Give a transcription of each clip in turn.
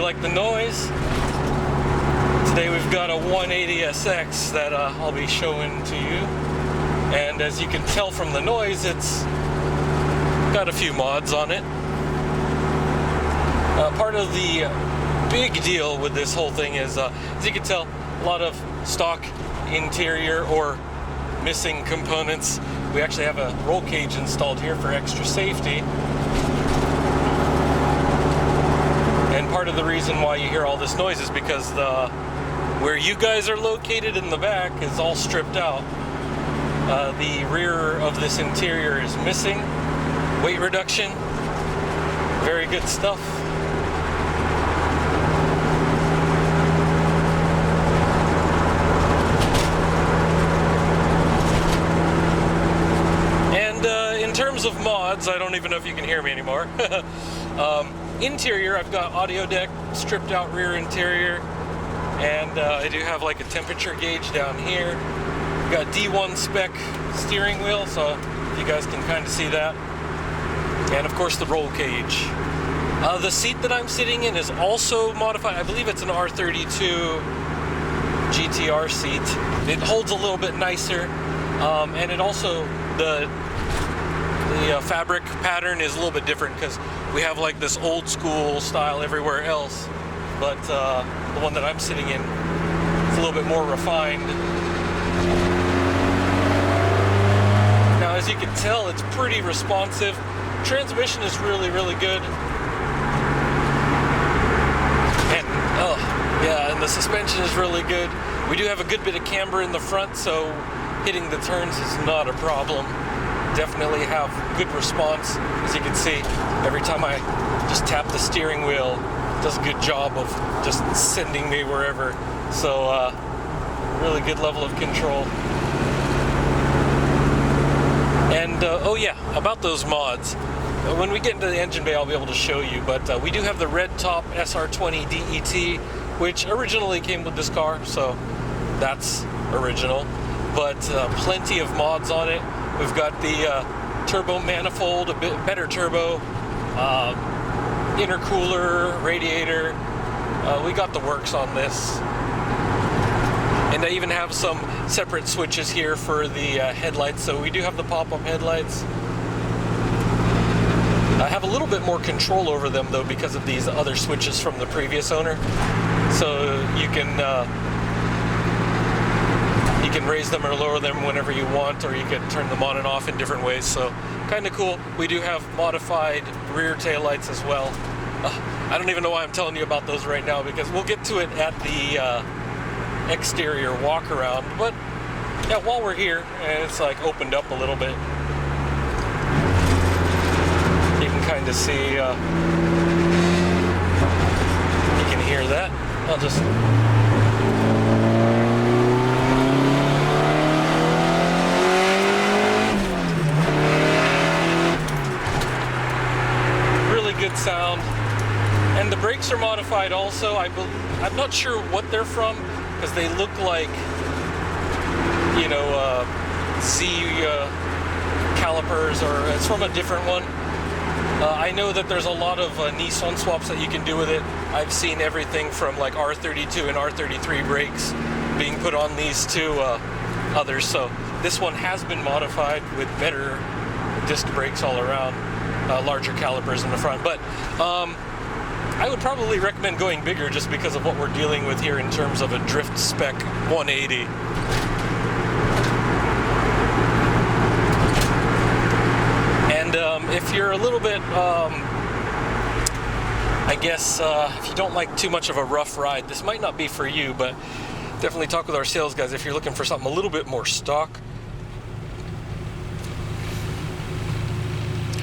like the noise. Today we've got a 180SX that I'll be showing to you. And as you can tell from the noise, it's got a few mods on it. Part of the big deal with this whole thing is, as you can tell, a lot of stock interior or missing components. We actually have a roll cage installed here for extra safety. And part of the reason why you hear all this noise is because where you guys are located in the back is all stripped out. The rear of this interior is missing. Weight reduction, very good stuff. And in terms of mods, I don't even know if you can hear me anymore. Interior, I've got audio deck, stripped out rear interior, and I do have like a temperature gauge down here. We've got D1 spec steering wheel, so you guys can kind of see that. And of course the roll cage. The seat that I'm sitting in is also modified. I believe it's an R32 GTR seat. It holds a little bit nicer, and it also, the fabric pattern is a little bit different because we have like this old school style everywhere else, but the one that I'm sitting in is a little bit more refined. Now, as you can tell, it's pretty responsive. Transmission is really, really good. And and the suspension is really good. We do have a good bit of camber in the front, so hitting the turns is not a problem. Definitely have good response. As you can see, every time I just tap the steering wheel, it does a good job of just sending me wherever. So really good level of control. And oh yeah, about those mods, when we get into the engine bay I'll be able to show you, but we do have the red top SR20 DET, which originally came with this car, so that's original, but plenty of mods on it. We've got the turbo manifold, a bit better turbo, intercooler, radiator. We got the works on this. And I even have some separate switches here for the headlights, so we do have the pop-up headlights. I have a little bit more control over them though because of these other switches from the previous owner. So you can raise them or lower them whenever you want, or you can turn them on and off in different ways, so kind of cool. We do have modified rear taillights as well. I don't even know why I'm telling you about those right now because we'll get to it at the exterior walk around, but yeah, while we're here, and it's like opened up a little bit, you can kind of see, you can hear that. I'll just good sound. And the brakes are modified also. I'm not sure what they're from because they look like, you know, Z calipers, or it's from a different one. I know that there's a lot of Nissan swaps that you can do with it. I've seen everything from like R32 and R33 brakes being put on these two others, so this one has been modified with better disc brakes all around. Larger calipers in the front, but I would probably recommend going bigger just because of what we're dealing with here in terms of a drift spec 180. And if you're a little bit, I guess, if you don't like too much of a rough ride, this might not be for you, but definitely talk with our sales guys if you're looking for something a little bit more stock.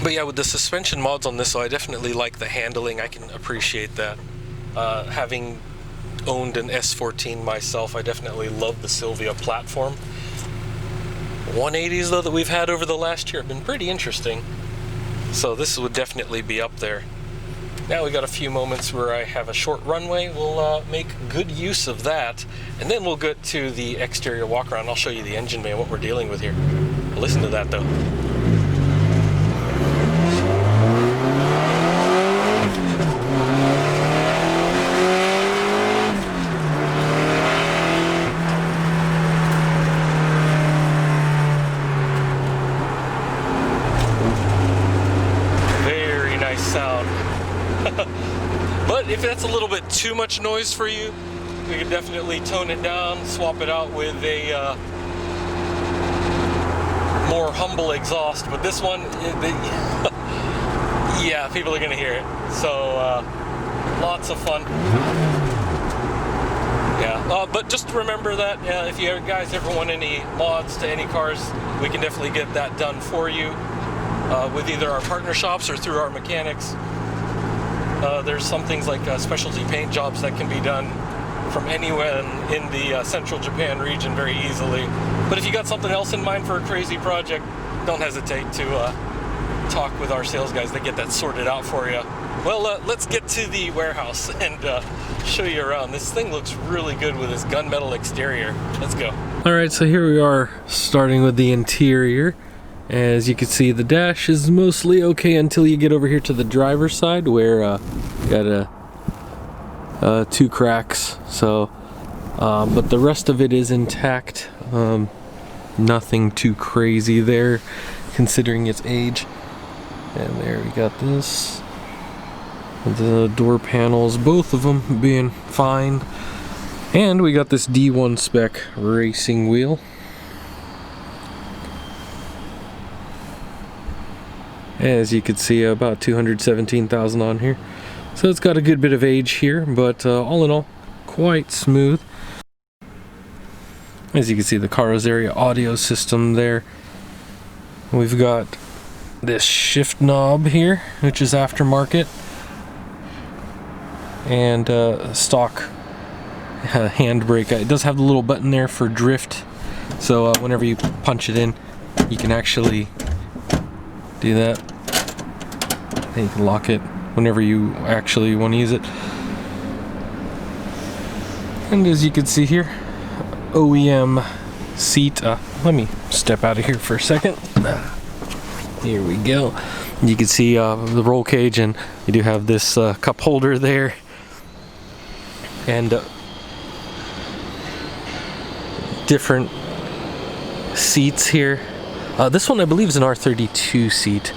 But yeah, with the suspension mods on this, so I definitely like the handling. I can appreciate that. Having owned an S14 myself, I definitely love the Silvia platform. 180s though that we've had over the last year have been pretty interesting. So this would definitely be up there. Now we got a few moments where I have a short runway. We'll make good use of that, and then we'll get to the exterior walk around. I'll show you the engine bay and what we're dealing with here. Listen to that though. that's a little bit too much noise for you, we can definitely tone it down, swap it out with a more humble exhaust. But this one, yeah, people are gonna hear it. So lots of fun. Yeah, but just remember that if you guys ever want any mods to any cars, we can definitely get that done for you with either our partner shops or through our mechanics. There's some things like specialty paint jobs that can be done from anywhere in the central Japan region very easily. But if you got something else in mind for a crazy project, don't hesitate to talk with our sales guys. They get that sorted out for you. Well, let's get to the warehouse and show you around. This thing looks really good with this gunmetal exterior. Let's go. All right, so here we are starting with the interior. As you can see, the dash is mostly okay until you get over here to the driver's side where got two cracks. So, but the rest of it is intact. Nothing too crazy there considering its age. And there we got this. The door panels, both of them being fine. And we got this D1 spec racing wheel. As you can see, about 217,000 on here. So it's got a good bit of age here, but all in all, quite smooth. As you can see, the Carros area audio system there. We've got this shift knob here, which is aftermarket. And stock handbrake. It does have the little button there for drift. So whenever you punch it in, you can actually do that. And you can lock it whenever you actually want to use it. And as you can see here, OEM seat. Let me step out of here for a second. Here we go. You can see the roll cage, and you do have this cup holder there. And different seats here. This one I believe is an R32 seat.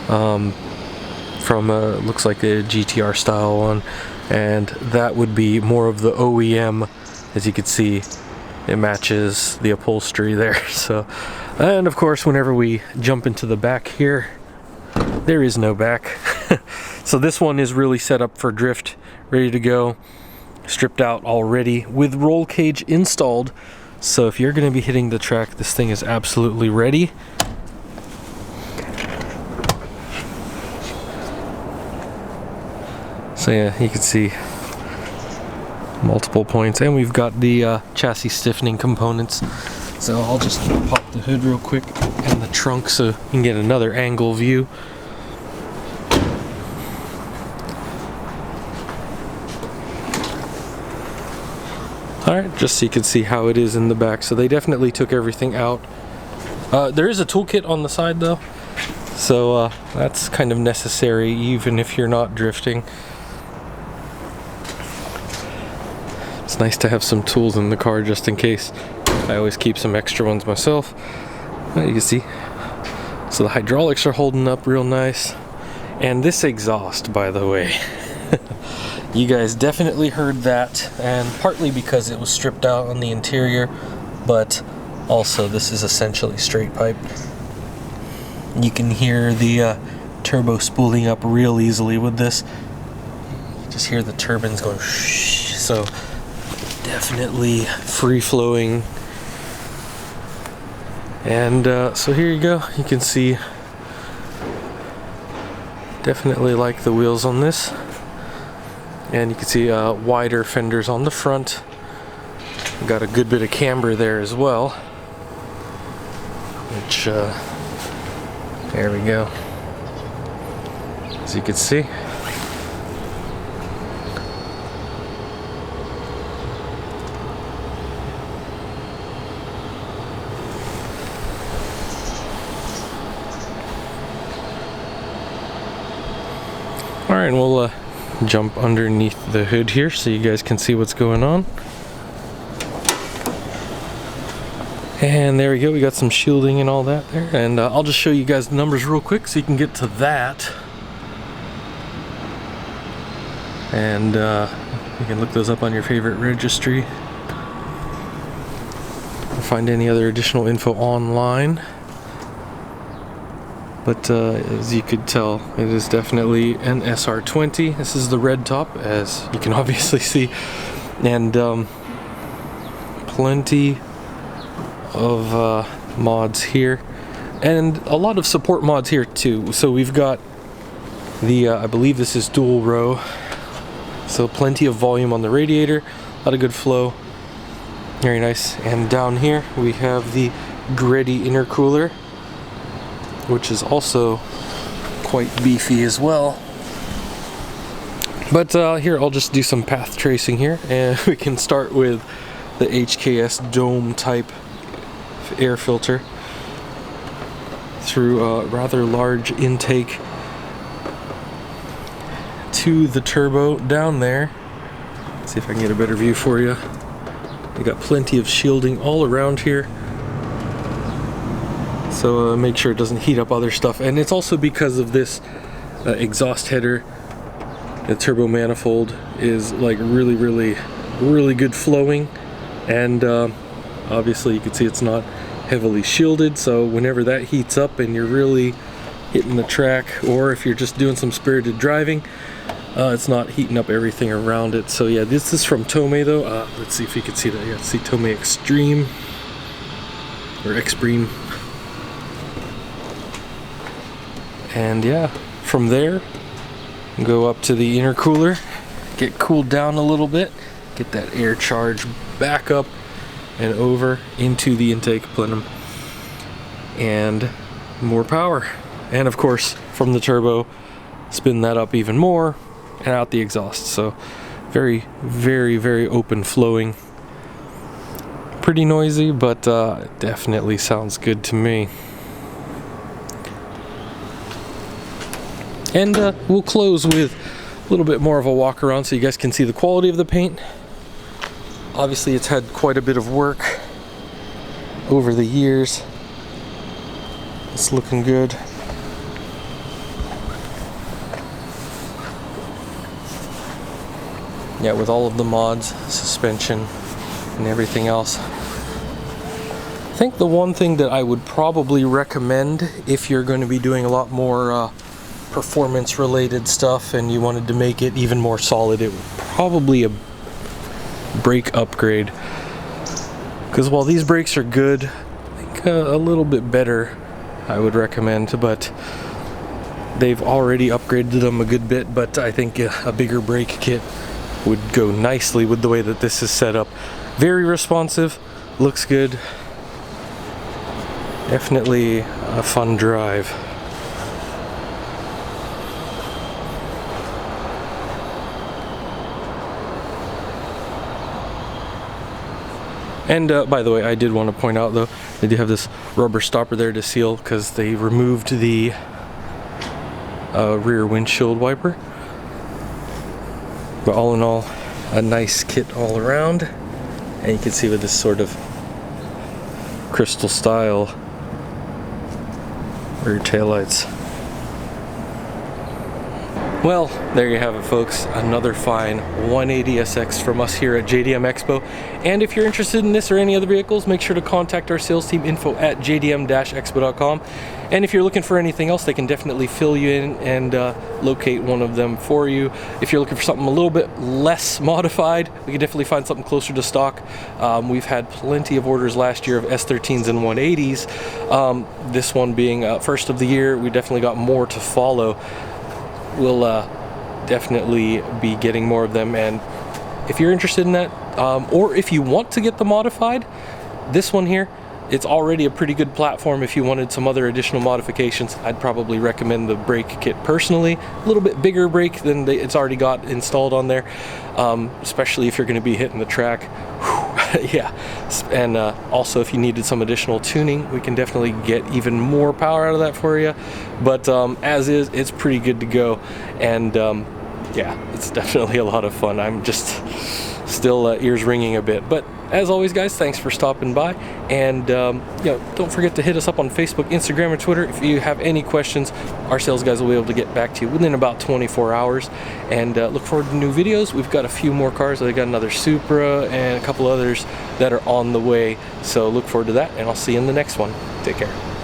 From looks like a GTR style one, and that would be more of the OEM. As you can see, it matches the upholstery there. So, and of course, whenever we jump into the back here, there is no back. So this one is really set up for drift, ready to go, stripped out already with roll cage installed. So if you're going to be hitting the track, this thing is absolutely ready. So yeah, you can see multiple points, and we've got the chassis stiffening components. So I'll just pop the hood real quick and the trunk so you can get another angle view. Alright, just so you can see how it is in the back. So they definitely took everything out. There is a toolkit on the side though, so that's kind of necessary even if you're not drifting. It's nice to have some tools in the car just in case. I always keep some extra ones myself. You can see. So the hydraulics are holding up real nice. And this exhaust, by the way. You guys definitely heard that, and partly because it was stripped out on the interior, but also this is essentially straight pipe. You can hear the turbo spooling up real easily with this. You just hear the turbines going shh, so definitely free flowing. And so here you go, you can see definitely like the wheels on this. And you can see wider fenders on the front. Got a good bit of camber there as well. Which, there we go. As you can see. Alright, we'll jump underneath the hood here so you guys can see what's going on. And there we go, we got some shielding and all that there. And I'll just show you guys the numbers real quick so you can get to that. and you can look those up on your favorite registry. Find any other additional info online. But as you could tell, it is definitely an SR20. This is the red top, as you can obviously see, and plenty of mods here, and a lot of support mods here too. So we've got the I believe this is dual row, so plenty of volume on the radiator, a lot of good flow, very nice. And down here we have the Greddy intercooler, which is also quite beefy as well. But here, I'll just do some path tracing here, and we can start with the HKS dome type air filter through a rather large intake to the turbo down there. Let's see if I can get a better view for you. We got plenty of shielding all around here, so make sure it doesn't heat up other stuff. And it's also because of this exhaust header. The turbo manifold is like really good flowing, and obviously you can see it's not heavily shielded, so whenever that heats up and you're really hitting the track, or if you're just doing some spirited driving, it's not heating up everything around it. So yeah, this is from Tomei though. Let's see if you can see that. Yeah, see Tomei Extreme or Extreme. And yeah, from there go up to the intercooler, get cooled down a little bit, get that air charge back up and over into the intake plenum, and more power. And of course from the turbo, spin that up even more and out the exhaust. So very open flowing, pretty noisy, but definitely sounds good to me. And we'll close with a little bit more of a walk around so you guys can see the quality of the paint. Obviously it's had quite a bit of work over the years. It's looking good. Yeah, with all of the mods, suspension, and everything else. I think the one thing that I would probably recommend if you're going to be doing a lot more performance related stuff and you wanted to make it even more solid, it would probably a brake upgrade. Because while these brakes are good, I think a little bit better I would recommend, but they've already upgraded them a good bit. But I think a bigger brake kit would go nicely with the way that this is set up. Very responsive, looks good, definitely a fun drive. And by the way, I did want to point out though, they do have this rubber stopper there to seal because they removed the rear windshield wiper. But all in all, a nice kit all around. And you can see with this sort of crystal style rear taillights. Well, there you have it folks, another fine 180SX from us here at JDM Expo. And if you're interested in this or any other vehicles, make sure to contact our sales team, info@jdm-expo.com. And if you're looking for anything else, they can definitely fill you in and locate one of them for you. If you're looking for something a little bit less modified, we can definitely find something closer to stock. We've had plenty of orders last year of S13s and 180s. This one being first of the year, we definitely got more to follow. We'll definitely be getting more of them, and if you're interested in that, or if you want to get the modified, this one here, it's already a pretty good platform. If you wanted some other additional modifications, I'd probably recommend the brake kit personally. A little bit bigger brake than it's already got installed on there, especially if you're going to be hitting the track. Yeah, and also if you needed some additional tuning, we can definitely get even more power out of that for you. But as is, it's pretty good to go, and yeah, it's definitely a lot of fun. I'm just still ears ringing a bit, but as always, guys, thanks for stopping by, and don't forget to hit us up on Facebook, Instagram, and Twitter. If you have any questions, our sales guys will be able to get back to you within about 24 hours. And look forward to new videos. We've got a few more cars. I got another Supra and a couple others that are on the way, so look forward to that, and I'll see you in the next one. Take care.